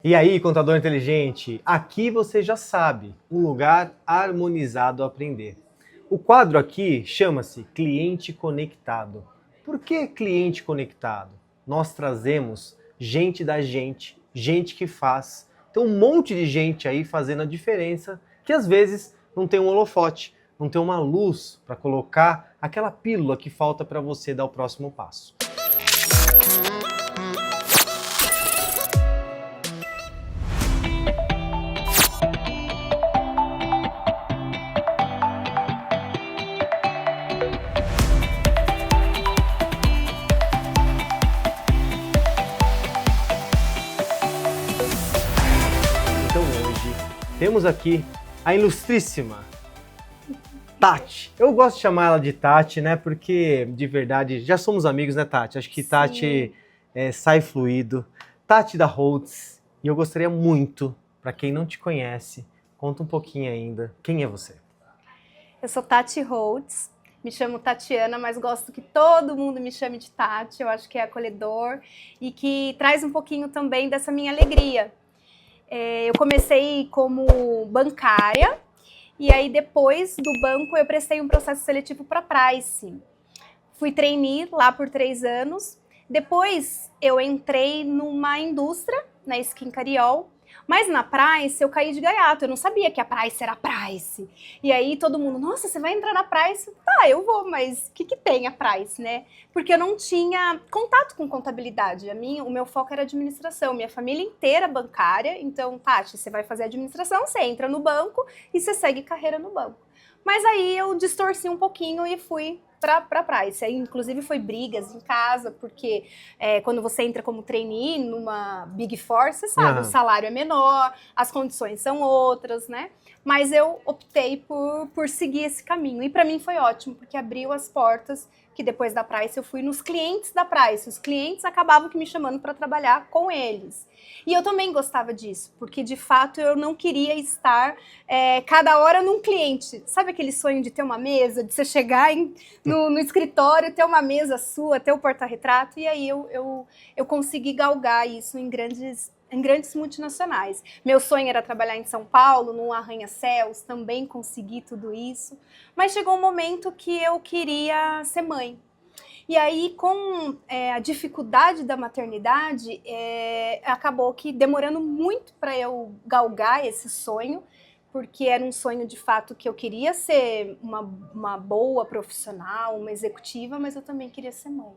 E aí, contador inteligente, aqui você já sabe, um lugar harmonizado a aprender. O quadro aqui chama-se Cliente Conectado. Por que cliente conectado? Nós trazemos gente da gente, gente que faz. Tem um monte de gente aí fazendo a diferença que às vezes não tem um holofote, não tem uma luz para colocar aquela pílula que falta para você dar o próximo passo. Então hoje temos aqui a ilustríssima Tati. Eu gosto de chamar ela de Tati, né? Porque de verdade já somos amigos, né, Tati? Acho que Tati sai fluido. Tati da Holtz. E eu gostaria muito, para quem não te conhece, conta um pouquinho ainda. Quem é você? Eu sou Tati Holtz. Me chamo Tatiana, mas gosto que todo mundo me chame de Tati. Eu acho que é acolhedor e que traz um pouquinho também dessa minha alegria. Eu comecei como bancária e aí depois do banco eu prestei um processo seletivo para Price. Fui trainee lá por 3 anos. Depois eu entrei numa indústria, na Skin Cariol, mas na Price eu caí de gaiato, eu não sabia que a Price era Price. E aí todo mundo, nossa, você vai entrar na Price? Tá, eu vou, mas o que tem a Price, né? Porque eu não tinha contato com contabilidade, o meu foco era administração, minha família inteira bancária, então, Tati, você vai fazer administração, você entra no banco e você segue carreira no banco. Mas aí eu distorci um pouquinho e fui para Price. Aí, inclusive, foi brigas em casa, porque quando você entra como trainee numa Big Four, você sabe, o salário é menor, as condições são outras, né? Mas eu optei por seguir esse caminho. E para mim foi ótimo, porque abriu as portas que depois da Price eu fui nos clientes da Price. Os clientes acabavam que me chamando para trabalhar com eles. E eu também gostava disso, porque de fato eu não queria estar cada hora num cliente. Sabe aquele sonho de ter uma mesa, de você chegar no escritório, ter uma mesa sua, ter o porta-retrato? E aí eu consegui galgar isso em grandes multinacionais. Meu sonho era trabalhar em São Paulo, num arranha-céus, também consegui tudo isso. Mas chegou um momento que eu queria ser mãe. E aí, com a dificuldade da maternidade, acabou que demorando muito para eu galgar esse sonho, porque era um sonho de fato que eu queria ser uma boa profissional, uma executiva, mas eu também queria ser mãe.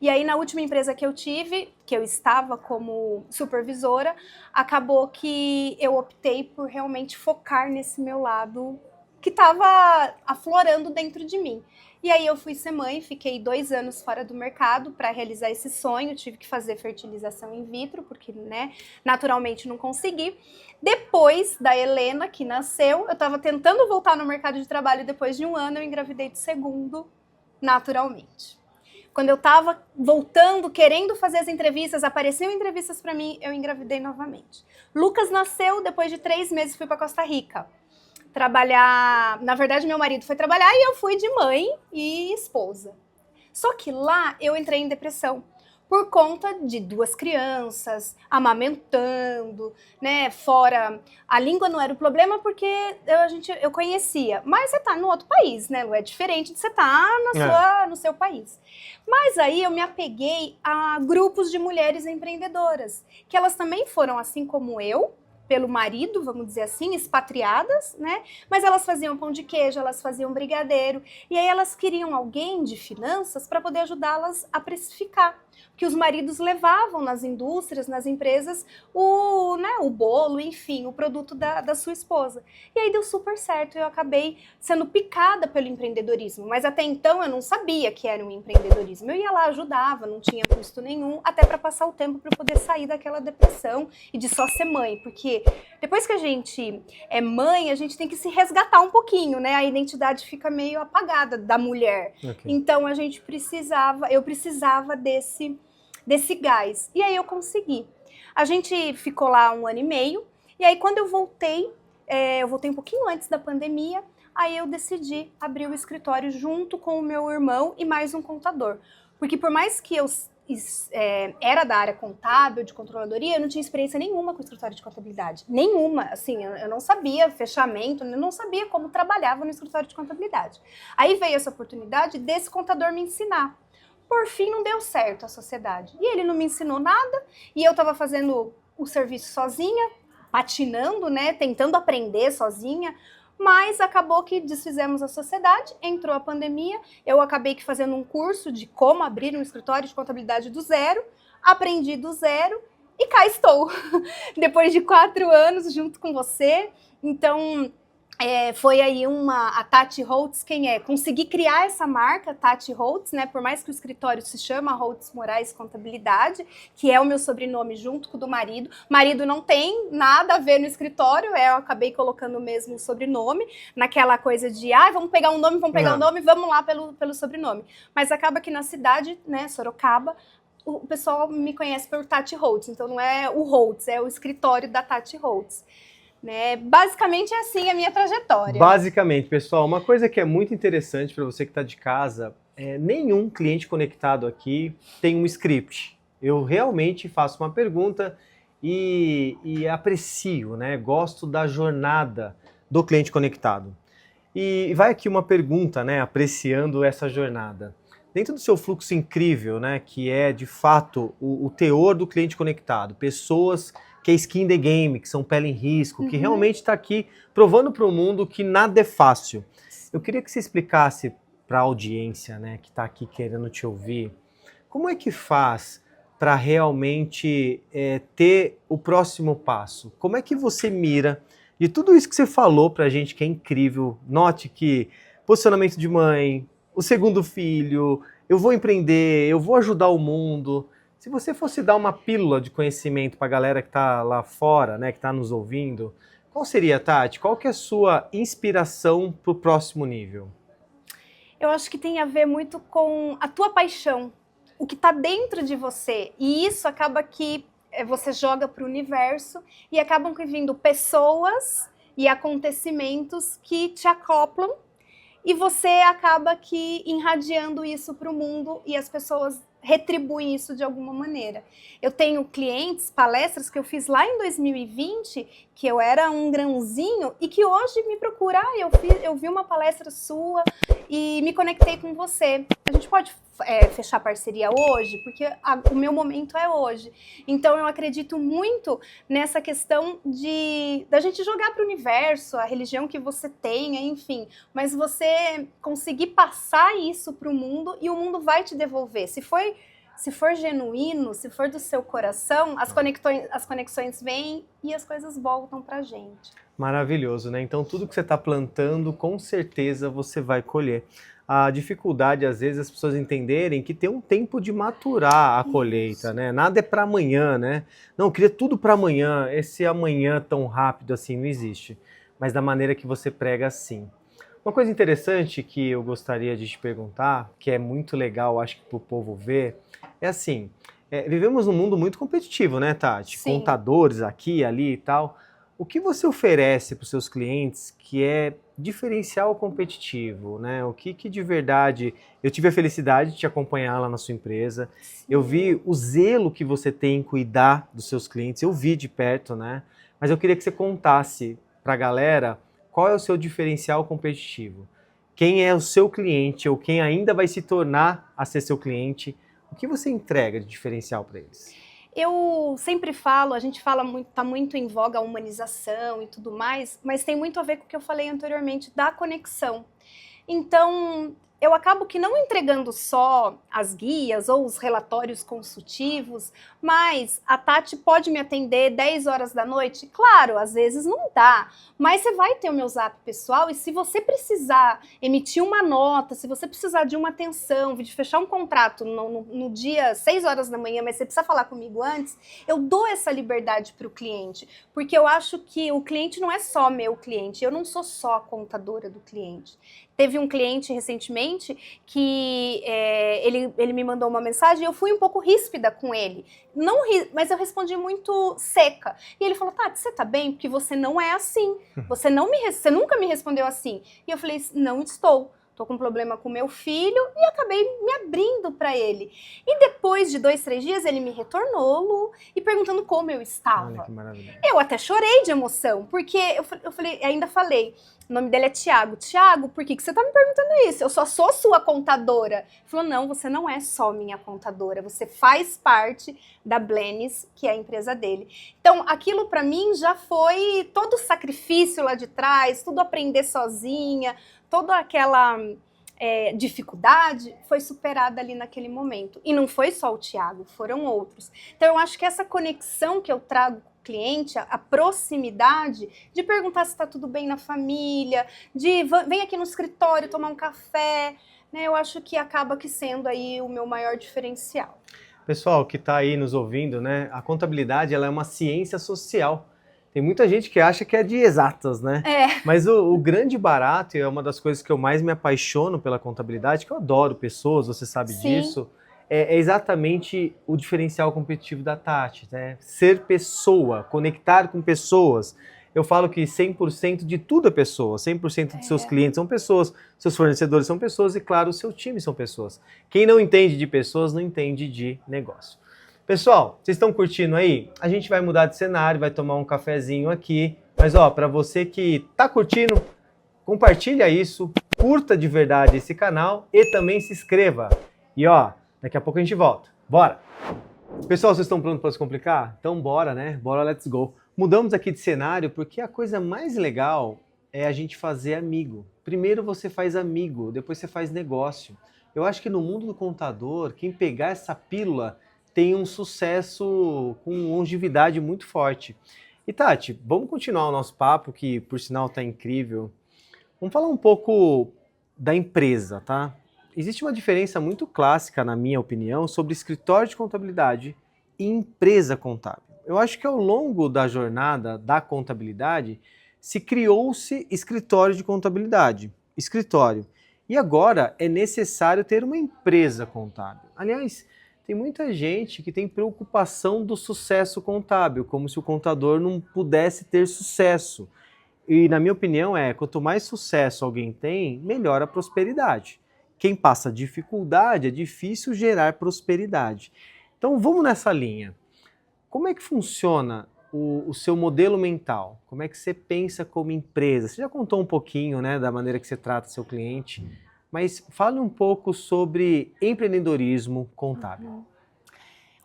E aí, na última empresa que eu tive, que eu estava como supervisora, acabou que eu optei por realmente focar nesse meu lado que estava aflorando dentro de mim. E aí eu fui ser mãe, fiquei 2 anos fora do mercado para realizar esse sonho, tive que fazer fertilização in vitro, porque, né, naturalmente não consegui. Depois da Helena, que nasceu, eu estava tentando voltar no mercado de trabalho, e depois de 1 ano eu engravidei de segundo, naturalmente. Quando eu estava voltando, querendo fazer as entrevistas, apareciam entrevistas para mim, eu engravidei novamente. Lucas nasceu, depois de 3 meses fui para Costa Rica trabalhar. Na verdade, meu marido foi trabalhar e eu fui de mãe e esposa. Só que lá eu entrei em depressão por conta de 2 crianças, amamentando, né? Fora, a língua não era o problema porque eu conhecia. Mas você tá no outro país, né, Lu? É diferente de você tá no seu país. Mas aí eu me apeguei a grupos de mulheres empreendedoras, que elas também foram, assim como eu, pelo marido, vamos dizer assim, expatriadas, né? Mas elas faziam pão de queijo, elas faziam brigadeiro, e aí elas queriam alguém de finanças para poder ajudá-las a precificar. Que os maridos levavam nas indústrias, nas empresas, o bolo, enfim, o produto da sua esposa. E aí deu super certo, eu acabei sendo picada pelo empreendedorismo, mas até então eu não sabia que era um empreendedorismo. Eu ia lá, ajudava, não tinha custo nenhum, até para passar o tempo para poder sair daquela depressão e de só ser mãe, porque depois que a gente é mãe, a gente tem que se resgatar um pouquinho, né? A identidade fica meio apagada da mulher. Okay. Então eu precisava desse gás. E aí eu consegui. A gente ficou lá 1 ano e meio, e aí quando eu voltei um pouquinho antes da pandemia, aí eu decidi abrir o escritório junto com o meu irmão e mais um contador. Porque por mais que eu era da área contábil, de controladoria, eu não tinha experiência nenhuma com escritório de contabilidade. Nenhuma, assim, eu não sabia fechamento, eu não sabia como trabalhava no escritório de contabilidade. Aí veio essa oportunidade desse contador me ensinar. Por fim, não deu certo a sociedade. E ele não me ensinou nada, e eu estava fazendo o serviço sozinha, patinando, né, tentando aprender sozinha, mas acabou que desfizemos a sociedade, entrou a pandemia, eu acabei que fazendo um curso de como abrir um escritório de contabilidade do zero, aprendi do zero e cá estou, depois de 4 anos junto com você. Então, foi aí a Tati Holtz, quem é? Consegui criar essa marca, Tati Holtz, né? Por mais que o escritório se chama Holtz Moraes Contabilidade, que é o meu sobrenome junto com o do marido. Marido não tem nada a ver no escritório, eu acabei colocando mesmo o sobrenome, naquela coisa de, vamos pegar um nome, vamos lá pelo sobrenome. Mas acaba que na cidade, né, Sorocaba, o pessoal me conhece por Tati Holtz, então não é o Holtz, é o escritório da Tati Holtz. Né? Basicamente é assim a minha trajetória. Basicamente, pessoal, uma coisa que é muito interessante para você que está de casa, nenhum cliente conectado aqui tem um script. Eu realmente faço uma pergunta e aprecio, né? Gosto da jornada do cliente conectado. E vai aqui uma pergunta, né? Apreciando essa jornada. Dentro do seu fluxo incrível, né? Que é de fato o teor do cliente conectado, pessoas que é skin in the game, que são pele em risco, que realmente está aqui provando para o mundo que nada é fácil. Eu queria que você explicasse para a audiência, né, que está aqui querendo te ouvir, como é que faz para realmente ter o próximo passo? Como é que você mira de tudo isso que você falou para a gente, que é incrível? Note que posicionamento de mãe, o segundo filho, eu vou empreender, eu vou ajudar o mundo. Se você fosse dar uma pílula de conhecimento para a galera que está lá fora, né, que está nos ouvindo, qual seria, Tati? Qual que é a sua inspiração para o próximo nível? Eu acho que tem a ver muito com a tua paixão, o que está dentro de você. E isso acaba que você joga para o universo e acabam vindo pessoas e acontecimentos que te acoplam e você acaba que irradiando isso para o mundo e as pessoas retribuem isso de alguma maneira. Eu tenho clientes, palestras que eu fiz lá em 2020, que eu era um grãozinho e que hoje me procura, eu vi uma palestra sua e me conectei com você. A gente pode fechar parceria hoje? Porque o meu momento é hoje. Então eu acredito muito nessa questão da gente jogar para o universo, a religião que você tenha, enfim, mas você conseguir passar isso para o mundo e o mundo vai te devolver. Se for genuíno, se for do seu coração, as conexões vêm e as coisas voltam pra gente. Maravilhoso, né? Então tudo que você está plantando, com certeza você vai colher. A dificuldade, às vezes, as pessoas entenderem que tem um tempo de maturar a colheita, né? Nada é para amanhã, né? Não, eu queria tudo para amanhã. Esse amanhã tão rápido assim não existe. Mas da maneira que você prega, sim. Uma coisa interessante que eu gostaria de te perguntar, que é muito legal, acho que para o povo ver, é assim, vivemos num mundo muito competitivo, né, Tati? Sim. Contadores aqui, ali e tal. O que você oferece para os seus clientes que é diferencial competitivo, né? O que de verdade... Eu tive a felicidade de te acompanhar lá na sua empresa. Sim. Eu vi o zelo que você tem em cuidar dos seus clientes. Eu vi de perto, né? Mas eu queria que você contasse para a galera qual é o seu diferencial competitivo. Quem é o seu cliente ou quem ainda vai se tornar a ser seu cliente. O que você entrega de diferencial para eles? Eu sempre falo, a gente fala muito, tá muito em voga a humanização e tudo mais, mas tem muito a ver com o que eu falei anteriormente da conexão. Então, eu acabo que não entregando só as guias ou os relatórios consultivos, mas a Tati pode me atender 10 horas da noite? Claro, às vezes não dá, mas você vai ter o meu zap pessoal e se você precisar emitir uma nota, se você precisar de uma atenção, de fechar um contrato no dia 6 horas da manhã, mas você precisa falar comigo antes, eu dou essa liberdade para o cliente, porque eu acho que o cliente não é só meu cliente, eu não sou só a contadora do cliente. Teve um cliente recentemente que ele me mandou uma mensagem e eu fui um pouco ríspida com ele. Mas eu respondi muito seca. E ele falou, Tati, você tá bem? Porque você não é assim. Você nunca me respondeu assim. E eu falei, não estou. tô com problema com meu filho, e acabei me abrindo para ele. E depois de 2, 3 dias, ele me retornou, Lu, e perguntando como eu estava. Olha que maravilha. Eu até chorei de emoção, porque eu falei, ainda falei, o nome dele é Tiago. Tiago, por que você tá me perguntando isso? Eu só sou sua contadora. Ele falou, não, você não é só minha contadora, você faz parte da Blenis, que é a empresa dele. Então, aquilo para mim já foi todo o sacrifício lá de trás, tudo aprender sozinha, toda aquela dificuldade foi superada ali naquele momento. E não foi só o Tiago, foram outros. Então, eu acho que essa conexão que eu trago com o cliente, a proximidade de perguntar se está tudo bem na família, de vem aqui no escritório tomar um café, né? Eu acho que acaba que sendo aí o meu maior diferencial. Pessoal que está aí nos ouvindo, né? A contabilidade ela é uma ciência social. Tem muita gente que acha que é de exatas, né? Mas o grande barato, e é uma das coisas que eu mais me apaixono pela contabilidade, que eu adoro pessoas, você sabe disso, é exatamente o diferencial competitivo da Tati, né? Ser pessoa, conectar com pessoas. Eu falo que 100% de tudo é pessoa, 100% de seus clientes são pessoas, seus fornecedores são pessoas e, claro, o seu time são pessoas. Quem não entende de pessoas, não entende de negócio. Pessoal, vocês estão curtindo aí? A gente vai mudar de cenário, vai tomar um cafezinho aqui. Mas ó, para você que tá curtindo, compartilha isso, curta de verdade esse canal e também se inscreva. E ó, daqui a pouco a gente volta. Bora! Pessoal, vocês estão prontos para se complicar? Então bora, né? Bora, let's go. Mudamos aqui de cenário porque a coisa mais legal é a gente fazer amigo. Primeiro você faz amigo, depois você faz negócio. Eu acho que no mundo do contador, quem pegar essa pílula tem um sucesso com longevidade muito forte. E Tati, vamos continuar o nosso papo, que por sinal está incrível. Vamos falar um pouco da empresa, tá? Existe uma diferença muito clássica, na minha opinião, sobre escritório de contabilidade e empresa contábil. Eu acho que ao longo da jornada da contabilidade, se criou-se escritório de contabilidade, escritório. E agora é necessário ter uma empresa contábil. Aliás, tem muita gente que tem preocupação do sucesso contábil, como se o contador não pudesse ter sucesso. E na minha opinião quanto mais sucesso alguém tem, melhor a prosperidade. Quem passa dificuldade, é difícil gerar prosperidade. Então vamos nessa linha. Como é que funciona o seu modelo mental? Como é que você pensa como empresa? Você já contou um pouquinho, né, da maneira que você trata seu cliente, mas fale um pouco sobre empreendedorismo contábil.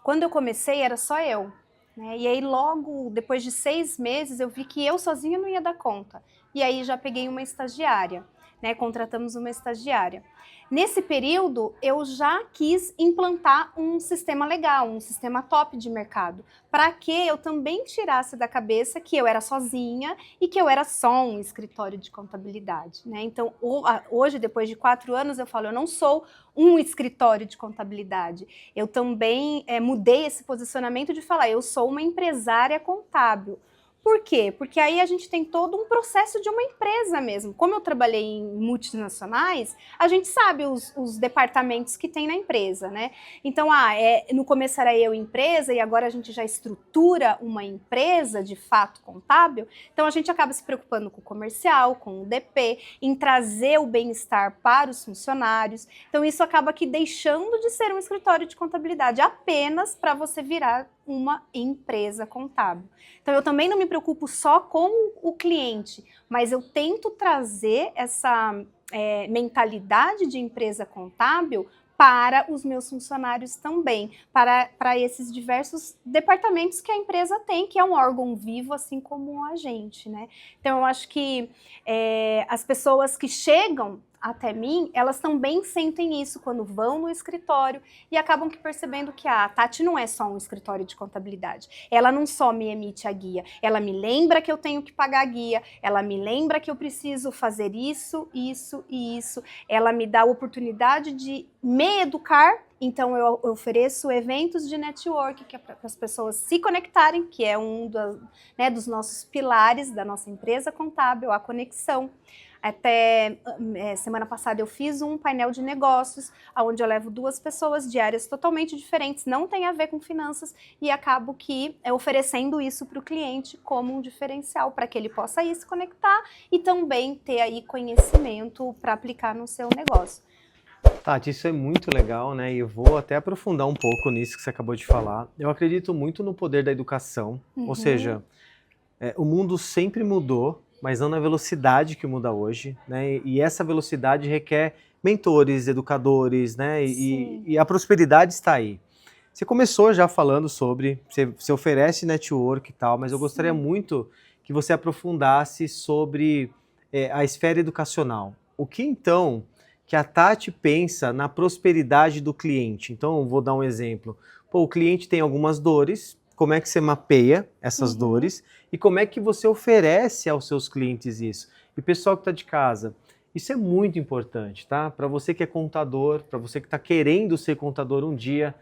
Quando eu comecei era só eu, né? E aí logo depois de 6 meses eu vi que eu sozinha não ia dar conta. E aí já peguei uma estagiária, né? Contratamos uma estagiária. Nesse período, eu já quis implantar um sistema legal, um sistema top de mercado, para que eu também tirasse da cabeça que eu era sozinha e que eu era só um escritório de contabilidade, né? Então, hoje, depois de 4 anos, eu falo, eu não sou um escritório de contabilidade. Eu também mudei esse posicionamento de falar, eu sou uma empresária contábil. Por quê? Porque aí a gente tem todo um processo de uma empresa mesmo. Como eu trabalhei em multinacionais, a gente sabe os departamentos que tem na empresa, né? Então, no começo era eu empresa e agora a gente já estrutura uma empresa de fato contábil. Então, a gente acaba se preocupando com o comercial, com o DP, em trazer o bem-estar para os funcionários. Então, isso acaba aqui deixando de ser um escritório de contabilidade apenas para você virar uma empresa contábil. Então, eu também não me preocupo só com o cliente, mas eu tento trazer essa mentalidade de empresa contábil para os meus funcionários também, para esses diversos departamentos que a empresa tem, que é um órgão vivo, assim como a gente, né? Então, eu acho que as pessoas que chegam até mim, elas também sentem isso quando vão no escritório e acabam que percebendo que a Tati não é só um escritório de contabilidade. Ela não só me emite a guia, ela me lembra que eu tenho que pagar a guia, ela me lembra que eu preciso fazer isso, isso e isso. Ela me dá a oportunidade de me educar. Então, eu ofereço eventos de network que é para as pessoas se conectarem, que é dos nossos pilares da nossa empresa contábil, a conexão. Até semana passada eu fiz um painel de negócios, onde eu levo 2 pessoas de áreas totalmente diferentes, não tem a ver com finanças, e acabo que oferecendo isso para o cliente como um diferencial, para que ele possa ir se conectar e também ter aí conhecimento para aplicar no seu negócio. Tati, isso é muito legal, né? E eu vou até aprofundar um pouco nisso que você acabou de falar. Eu acredito muito no poder da educação, ou seja, o mundo sempre mudou, mas não na velocidade que muda hoje, né? E essa velocidade requer mentores, educadores, né? E a prosperidade está aí. Você começou já falando sobre, você oferece network e tal, mas eu gostaria muito que você aprofundasse sobre a esfera educacional. O que então que a Tati pensa na prosperidade do cliente? Então, eu vou dar um exemplo. Pô, o cliente tem algumas dores, como é que você mapeia essas dores e como é que você oferece aos seus clientes isso? E pessoal que está de casa, isso é muito importante, tá? Para você que é contador, para você que está querendo ser contador um dia,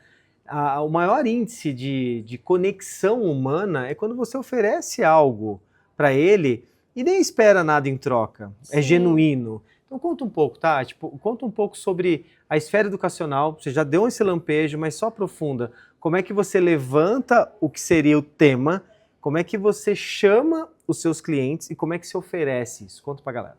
o maior índice de conexão humana é quando você oferece algo para ele e nem espera nada em troca, é genuíno. Então conta um pouco, tá? Conta um pouco sobre a esfera educacional, você já deu esse lampejo, mas só aprofunda. Como é que você levanta o que seria o tema, como é que você chama os seus clientes e como é que você oferece isso? Conta pra galera.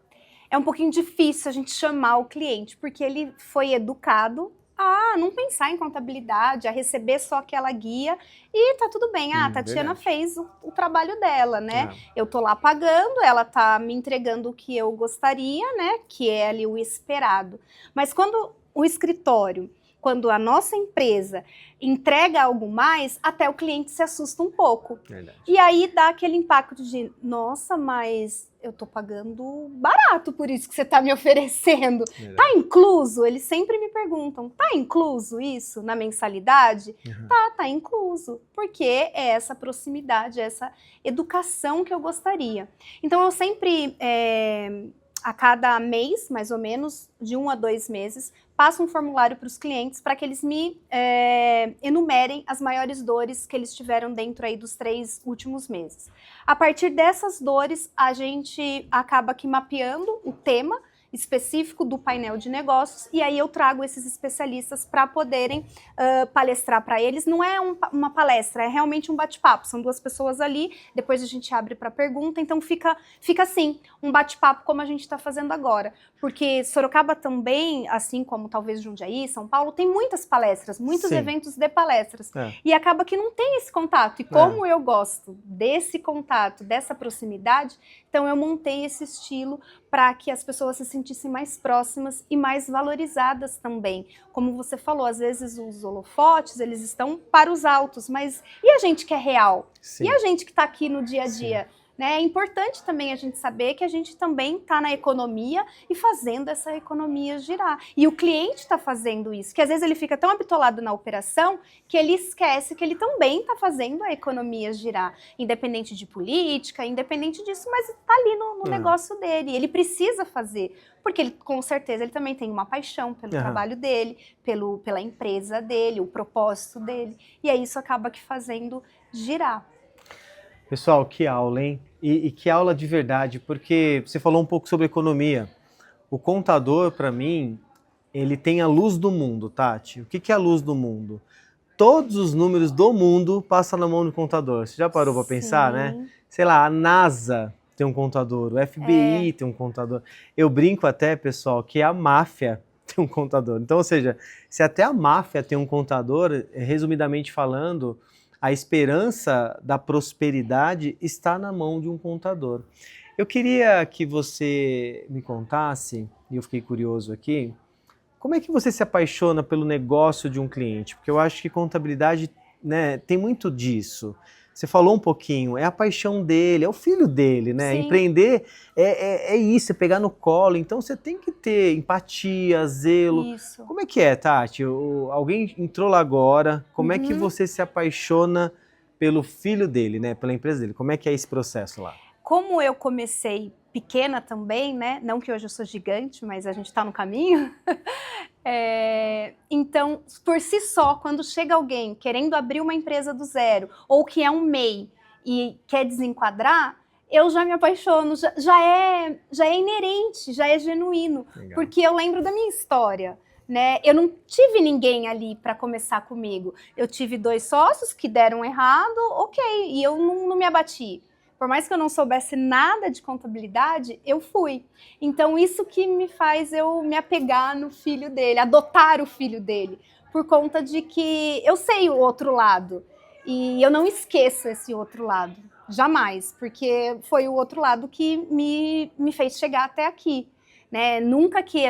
É um pouquinho difícil a gente chamar o cliente, porque ele foi educado a não pensar em contabilidade, a receber só aquela guia e tá tudo bem. A Tatiana fez o trabalho dela, né? Eu tô lá pagando, ela tá me entregando o que eu gostaria, né? Que é ali o esperado. Mas quando o escritório, quando a nossa empresa entrega algo mais, até o cliente se assusta um pouco. Verdade. E aí dá aquele impacto de, nossa, mas eu tô pagando barato por isso que você tá me oferecendo. Verdade. Tá incluso? Eles sempre me perguntam, tá incluso isso na mensalidade? Tá incluso. Porque é essa proximidade, essa educação que eu gostaria. Então eu sempre... a cada mês, mais ou menos, de 1 a 2 meses, passo um formulário para os clientes para que eles me enumerem as maiores dores que eles tiveram dentro aí dos 3 últimos meses. A partir dessas dores, a gente acaba aqui mapeando o tema específico do painel de negócios e aí eu trago esses especialistas para poderem palestrar para eles. Não é uma palestra, é realmente um bate-papo. São 2 pessoas ali, depois a gente abre para pergunta, então fica assim, um bate-papo como a gente está fazendo agora. Porque Sorocaba também, assim como talvez Jundiaí, São Paulo, tem muitas palestras, muitos eventos de palestras. E acaba que não tem esse contato. E como eu gosto desse contato, dessa proximidade, então eu montei esse estilo para que as pessoas se sentissem mais próximas e mais valorizadas também. Como você falou, às vezes os holofotes, eles estão para os altos, mas e a gente que é real? E a gente que está aqui no dia a dia? Né? É importante também a gente saber que a gente também está na economia e fazendo essa economia girar. E o cliente está fazendo isso, que às vezes ele fica tão habitolado na operação que ele esquece que ele também está fazendo a economia girar. Independente de política, independente disso, mas está ali no negócio dele. Ele precisa fazer, porque ele, com certeza ele também tem uma paixão pelo trabalho dele, pela empresa dele, o propósito dele. E aí isso acaba que fazendo girar. Pessoal, que aula, hein? E que aula de verdade, porque você falou um pouco sobre economia. O contador, para mim, ele tem a luz do mundo, Tati. O que é a luz do mundo? Todos os números do mundo passam na mão do contador. Você já parou para pensar, né? Sei lá, a NASA tem um contador, o FBI tem um contador. Eu brinco até, pessoal, que a máfia tem um contador. Então, ou seja, se até a máfia tem um contador, resumidamente falando, a esperança da prosperidade está na mão de um contador. Eu queria que você me contasse, e eu fiquei curioso aqui, como é que você se apaixona pelo negócio de um cliente? Porque eu acho que contabilidade, né, tem muito disso. Você falou um pouquinho, é a paixão dele, é o filho dele, né? Sim. Empreender é isso, é pegar no colo. Então você tem que ter empatia, zelo. Isso. Como é que é, Tati? Alguém entrou lá agora, como é que você se apaixona pelo filho dele, né? Pela empresa dele? Como é que é esse processo lá? como eu comecei pequena também, né? Não que hoje eu sou gigante, mas a gente está no caminho. Então, por si só, quando chega alguém querendo abrir uma empresa do zero, ou que é um MEI e quer desenquadrar, eu já me apaixono, já é inerente, já é genuíno. Legal. Porque eu lembro da minha história, né? Eu não tive ninguém ali para começar comigo. Eu tive 2 sócios que deram errado, ok, e eu não me abati. Por mais que eu não soubesse nada de contabilidade, eu fui. Então, isso que me faz eu me apegar no filho dele, adotar o filho dele, por conta de que eu sei o outro lado. E eu não esqueço esse outro lado, jamais, porque foi o outro lado que me fez chegar até aqui. Né? Nunca que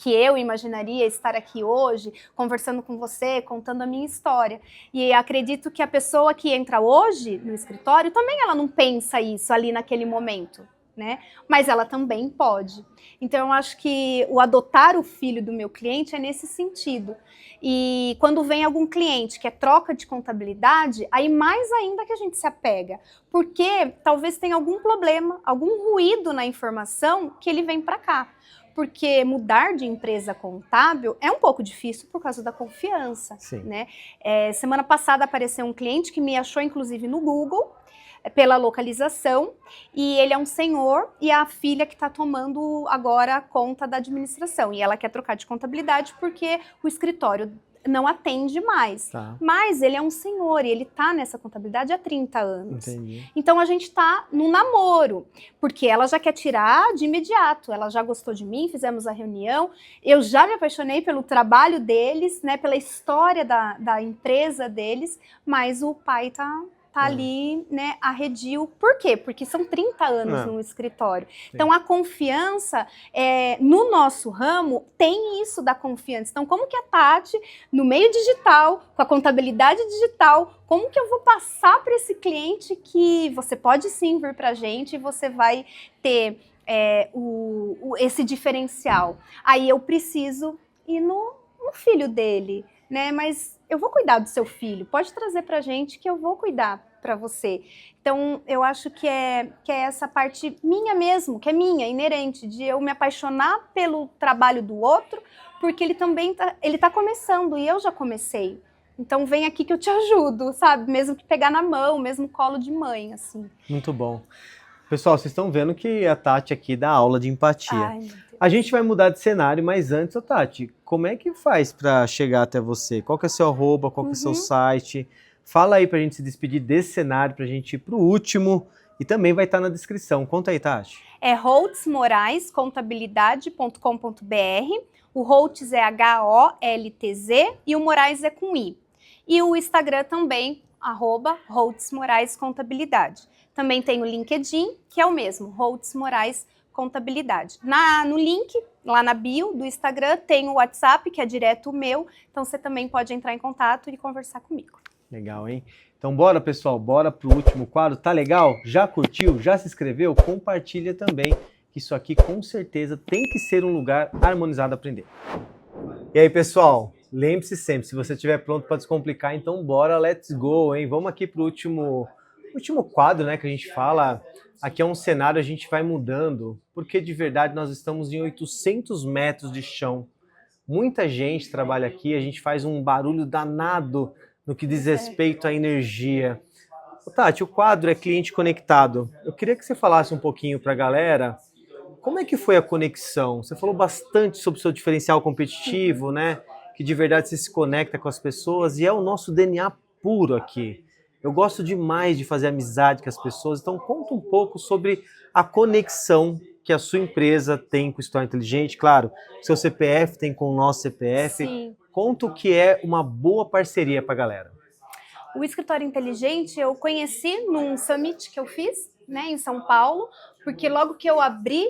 eu imaginaria estar aqui hoje, conversando com você, contando a minha história. E acredito que a pessoa que entra hoje no escritório, também ela não pensa isso ali naquele momento, né? Mas ela também pode. Então, eu acho que o adotar o filho do meu cliente é nesse sentido. E quando vem algum cliente que é troca de contabilidade, aí mais ainda que a gente se apega, porque talvez tenha algum problema, algum ruído na informação que ele vem para cá. Porque mudar de empresa contábil é um pouco difícil por causa da confiança, né? Semana passada apareceu um cliente que me achou, inclusive, no Google, pela localização, e ele é um senhor e a filha que está tomando agora conta da administração, e ela quer trocar de contabilidade porque o escritório não atende mais, mas ele é um senhor e ele está nessa contabilidade há 30 anos. Entendi. Então a gente está no namoro, porque ela já quer tirar de imediato, ela já gostou de mim, fizemos a reunião, eu já me apaixonei pelo trabalho deles, né, pela história da empresa deles, mas o pai tá ali, né, arredio. Por quê? Porque são 30 anos no escritório. Sim. Então, a confiança, no nosso ramo, tem isso da confiança. Então, como que a Tati, no meio digital, com a contabilidade digital, como que eu vou passar para esse cliente que você pode sim vir para a gente e você vai ter esse diferencial? Aí eu preciso ir no filho dele, né? Mas eu vou cuidar do seu filho, pode trazer pra gente que eu vou cuidar para você. Então, eu acho que é essa parte minha mesmo, que é minha, inerente, de eu me apaixonar pelo trabalho do outro, porque ele também tá começando e eu já comecei. Então, vem aqui que eu te ajudo, sabe? Mesmo que pegar na mão, mesmo colo de mãe, assim. Muito bom. Pessoal, vocês estão vendo que a Tati aqui dá aula de empatia. Ai, meu Deus. A gente vai mudar de cenário, mas antes, Tati, como é que faz para chegar até você? Qual que é o seu arroba, qual que é o seu site? Fala aí pra gente se despedir desse cenário, pra gente ir pro último, e também vai estar na descrição. Conta aí, Tati. É holtzmoraescontabilidade.com.br, o Holtz é H-O-L-T-Z e o Moraes é com I. E o Instagram também, @HoltzMoraesContabilidade. Também tem o LinkedIn, que é o mesmo, Holtz Moraes Contabilidade. No link, lá na bio do Instagram, tem o WhatsApp, que é direto o meu, então você também pode entrar em contato e conversar comigo. Legal, hein? Então bora, pessoal, bora pro último quadro. Tá legal? Já curtiu? Já se inscreveu? Compartilha também, que isso aqui com certeza tem que ser um lugar harmonizado a aprender. E aí, pessoal, lembre-se sempre, se você estiver pronto para descomplicar, então bora, let's go, hein? Vamos aqui pro último quadro, né, que a gente fala. Aqui é um cenário, a gente vai mudando, porque de verdade nós estamos em 800 metros de chão. Muita gente trabalha aqui, a gente faz um barulho danado no que diz respeito à energia. Tati, o quadro é Cliente Conectado. Eu queria que você falasse um pouquinho para a galera, como é que foi a conexão? Você falou bastante sobre o seu diferencial competitivo, né? Que de verdade você se conecta com as pessoas e é o nosso DNA puro aqui. Eu gosto demais de fazer amizade com as pessoas, então conta um pouco sobre a conexão que a sua empresa tem com o Escritório Inteligente. Claro, seu CPF tem com o nosso CPF. Sim. Conta o que é uma boa parceria para a galera. O Escritório Inteligente eu conheci num summit que eu fiz, né, em São Paulo, porque logo que eu abri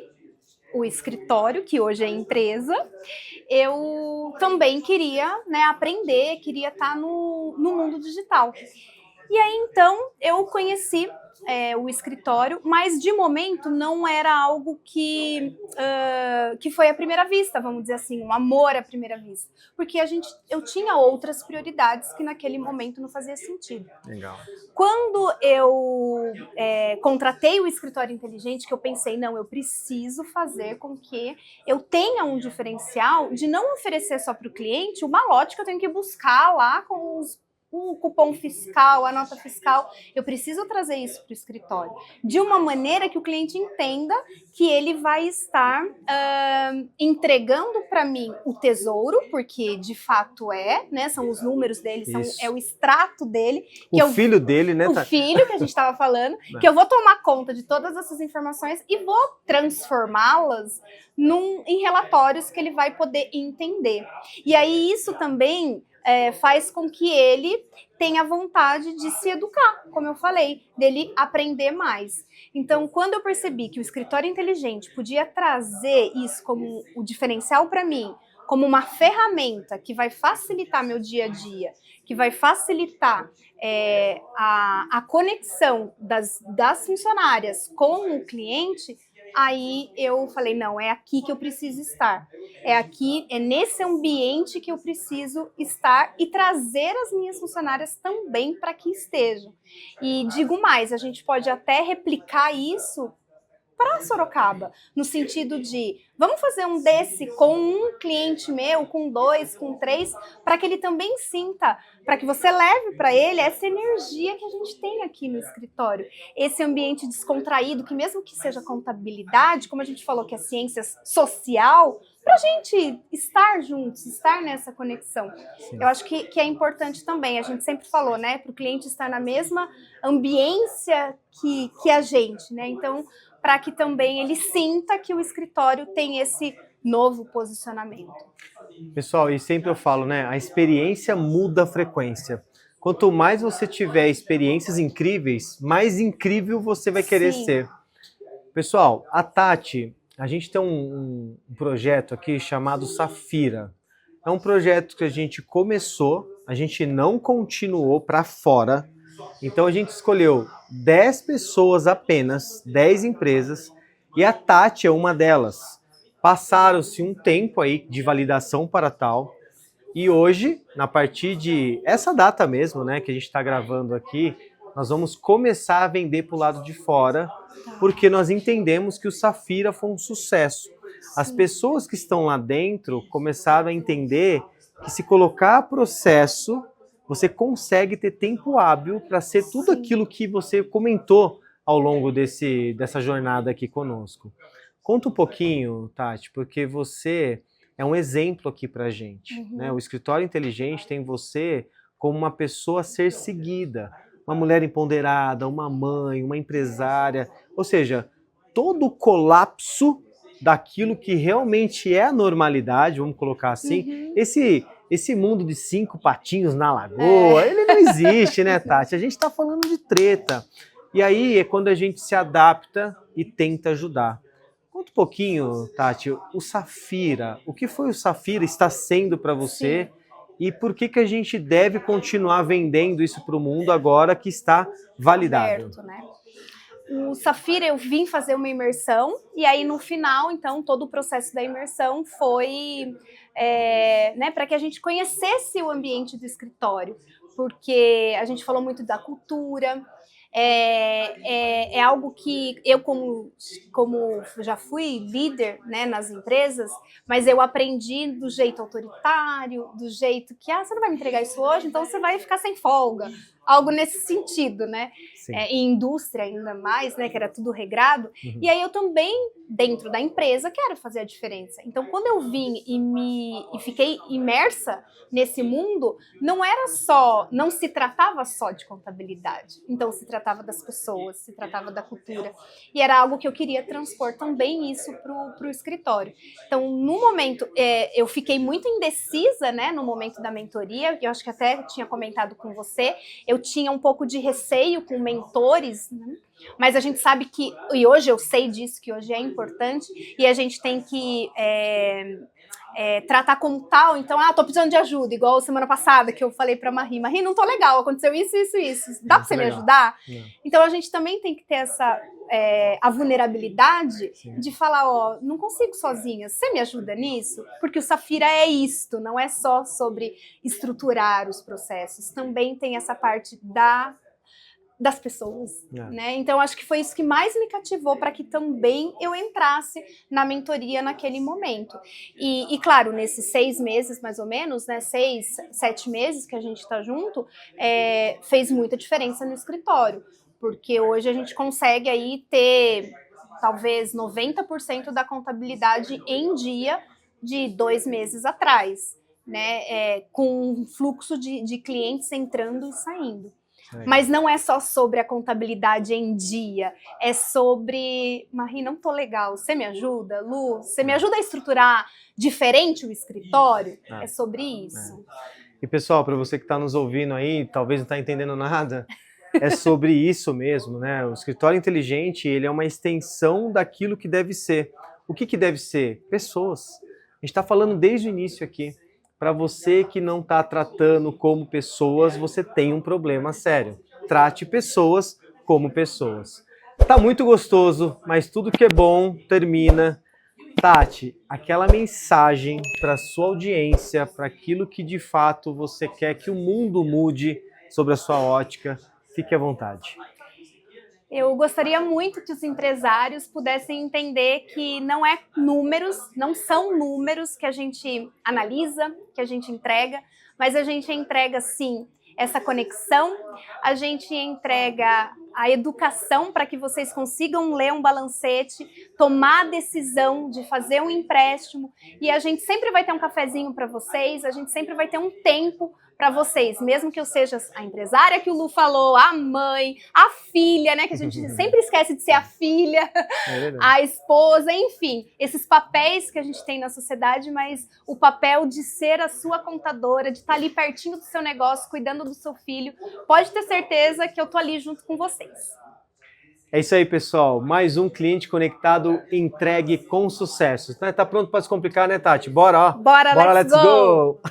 o escritório, que hoje é empresa, eu também queria, né, aprender, queria estar no mundo digital. E aí, então, eu conheci o escritório, mas de momento não era algo que foi à primeira vista, vamos dizer assim, um amor à primeira vista. Porque eu tinha outras prioridades que naquele momento não fazia sentido. Legal. Quando eu contratei o escritório inteligente, que eu pensei, não, eu preciso fazer com que eu tenha um diferencial de não oferecer só para o cliente o malote que eu tenho que buscar lá com o cupom fiscal, a nota fiscal. Eu preciso trazer isso para o escritório de uma maneira que o cliente entenda que ele vai estar entregando para mim o tesouro, porque de fato né? São os números dele, é o extrato dele. Que o filho dele, né? O filho que a gente estava falando, que eu vou tomar conta de todas essas informações e vou transformá-las em relatórios que ele vai poder entender. E aí isso também faz com que ele tenha vontade de se educar, como eu falei, dele aprender mais. Então, quando eu percebi que o escritório inteligente podia trazer isso como o diferencial para mim, como uma ferramenta que vai facilitar meu dia a dia, que vai facilitar a conexão das funcionárias com o cliente, aí eu falei, não, é aqui que eu preciso estar. É nesse ambiente que eu preciso estar e trazer as minhas funcionárias também para que estejam. E digo mais, a gente pode até replicar isso para Sorocaba, no sentido de, vamos fazer um desse com um cliente meu, com 2, com 3, para que ele também sinta, para que você leve para ele essa energia que a gente tem aqui no escritório, esse ambiente descontraído, que mesmo que seja contabilidade, como a gente falou que é ciência social, para a gente estar juntos, estar nessa conexão. Sim. Eu acho que é importante também, a gente sempre falou, né, para o cliente estar na mesma ambiência que a gente, né, então para que também ele sinta que o escritório tem esse novo posicionamento. Pessoal, e sempre eu falo, né? A experiência muda a frequência. Quanto mais você tiver experiências incríveis, mais incrível você vai querer ser. Pessoal, a Tati, a gente tem um projeto aqui chamado Safira. É um projeto que a gente começou, a gente não continuou para fora. Então a gente escolheu 10 pessoas apenas, 10 empresas, e a Tati é uma delas. Passaram-se um tempo aí de validação para tal, e hoje, a partir de essa data mesmo, né, que a gente está gravando aqui, nós vamos começar a vender para o lado de fora, porque nós entendemos que o Safira foi um sucesso. As pessoas que estão lá dentro começaram a entender que se colocar processo, você consegue ter tempo hábil para ser tudo aquilo que você comentou ao longo dessa jornada aqui conosco. Conta um pouquinho, Tati, porque você é um exemplo aqui para a gente. Né? O Escritório Inteligente tem você como uma pessoa a ser seguida, uma mulher empoderada, uma mãe, uma empresária, ou seja, todo o colapso daquilo que realmente é a normalidade, vamos colocar assim, esse mundo de 5 patinhos na lagoa, ele não existe, né, Tati? A gente está falando de treta. E aí é quando a gente se adapta e tenta ajudar. Conta um pouquinho, Tati, o Safira. O que foi o Safira está sendo para você? Sim. E por que a gente deve continuar vendendo isso para o mundo agora que está validado? Aberto, né? O Safira, eu vim fazer uma imersão, e aí no final, então, todo o processo da imersão foi né, para que a gente conhecesse o ambiente do escritório, porque a gente falou muito da cultura, é algo que eu, como já fui líder, né, nas empresas, mas eu aprendi do jeito autoritário, do jeito que, você não vai me entregar isso hoje, então você vai ficar sem folga. Algo nesse sentido, né? Em indústria ainda mais, né? Que era tudo regrado. E aí eu também, dentro da empresa, quero fazer a diferença. Então, quando eu vim e fiquei imersa nesse mundo, não se tratava só de contabilidade. Então, se tratava das pessoas, se tratava da cultura. E era algo que eu queria transpor também isso para o escritório. Então, no momento, eu fiquei muito indecisa, né? No momento da mentoria, eu acho que até tinha comentado com você, eu eu tinha um pouco de receio com mentores, né? Mas a gente sabe que, e hoje eu sei disso, que hoje é importante, e a gente tem que tratar como tal. Então, tô precisando de ajuda, igual semana passada que eu falei pra Marie, não tô legal, aconteceu isso, dá pra você me ajudar? Não. Então a gente também tem que ter a vulnerabilidade de falar, não consigo sozinha, você me ajuda nisso? Porque o Safira é isto, não é só sobre estruturar os processos, também tem essa parte das pessoas, né? Então acho que foi isso que mais me cativou para que também eu entrasse na mentoria naquele momento. E claro, nesses 6 meses mais ou menos, né, 6, 7 meses que a gente está junto, fez muita diferença no escritório, porque hoje a gente consegue aí ter talvez 90% da contabilidade em dia de 2 meses atrás, né, com um fluxo de clientes entrando e saindo. Mas não é só sobre a contabilidade em dia, é sobre, Marie, não tô legal, você me ajuda? Lu, você me ajuda a estruturar diferente o escritório? É sobre isso. E pessoal, para você que está nos ouvindo aí, talvez não está entendendo nada, é sobre isso mesmo, né? O escritório inteligente, ele é uma extensão daquilo que deve ser. O que deve ser? Pessoas. A gente está falando desde o início aqui. Para você que não está tratando como pessoas, você tem um problema sério. Trate pessoas como pessoas. Tá muito gostoso, mas tudo que é bom termina. Tati, aquela mensagem para sua audiência, para aquilo que de fato você quer que o mundo mude sobre a sua ótica, fique à vontade. Eu gostaria muito que os empresários pudessem entender que não são números que a gente analisa, que a gente entrega, mas a gente entrega sim essa conexão, a gente entrega a educação para que vocês consigam ler um balancete, tomar a decisão de fazer um empréstimo, e a gente sempre vai ter um cafezinho para vocês, a gente sempre vai ter um tempo para vocês, mesmo que eu seja a empresária que o Lu falou, a mãe, a filha, né, que a gente sempre esquece de ser a filha, a esposa, enfim, esses papéis que a gente tem na sociedade, mas o papel de ser a sua contadora, de estar ali pertinho do seu negócio, cuidando do seu filho, pode ter certeza que eu tô ali junto com vocês. É isso aí, pessoal. Mais um cliente conectado entregue com sucesso. Tá pronto para descomplicar, né, Tati? Bora, ó. Bora, let's go!